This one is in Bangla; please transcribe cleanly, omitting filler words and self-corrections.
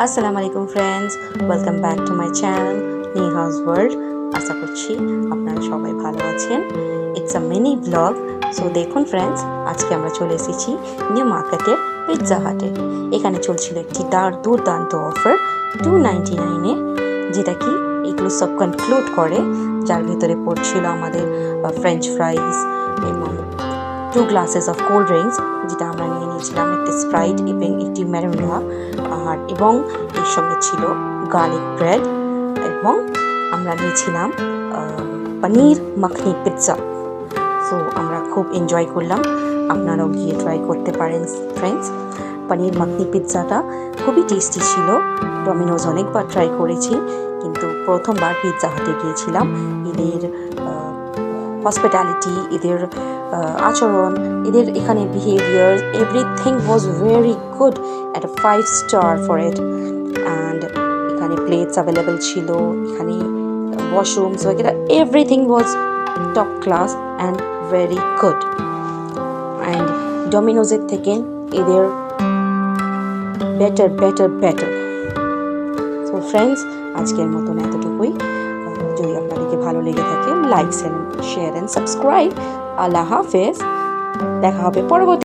আসসালামু আলাইকুম friends, welcome back to my channel Nihaj world. আশা করছি আপনারা সবাই ভালো আছেন। It's a mini blog. So দেখুন ফ্রেন্ডস, আজকে আমরা চলে এসেছি নিউ মার্কেটের পিৎজা হাটে। এখানে চলছিল একটি দুর্দান্ত অফার 299-এ, যেটা কি এগুলো সব কনক্লুড করে, যার ভিতরে পড়ছিল আমাদের ফ্রেঞ্চ ফ্রাইজ এবং 2 গ্লাসেস অফ কোল্ড ড্রিঙ্কস, যেটা আমরা নিয়ে নিয়েছিলাম, একটি স্প্রাইট এবং একটি ম্যারিন্ডা, এবং এর সঙ্গে ছিল গার্লিক ব্রেড, এবং আমরা নিয়েছিলাম পনির মাখনি পিৎজা। সো আমরা খুব এনজয় করলাম। আপনারাও গিয়ে ট্রাই করতে পারেন ফ্রেন্ডস। পনির মাখনি পিৎজাটা খুবই টেস্টি ছিল। ডমিনোজ অনেকবার ট্রাই করেছি, কিন্তু প্রথমবার পিৎজা হাটে গিয়েছিলাম। এদের হসপিটালিটি, এদের আচরণ, এদের এখানে behaviour, everything was very good, at a 5 star for it. And এখানে প্লেটস অ্যাভেলেবেল ছিল, এখানে ওয়াশরুমস वगैरह, everything was top class and very good. And ডমিনোজের থেকে এদের বেটার। সো ফ্রেন্ডস, আজকের মতন এতটুকুই। যদি আপনাদেরকে ভালো লেগে থাকে, লাইক, শেয়ার অ্যান্ড সাবস্ক্রাইব। আল্লাহ হাফেজ, দেখা হবে পরবর্তী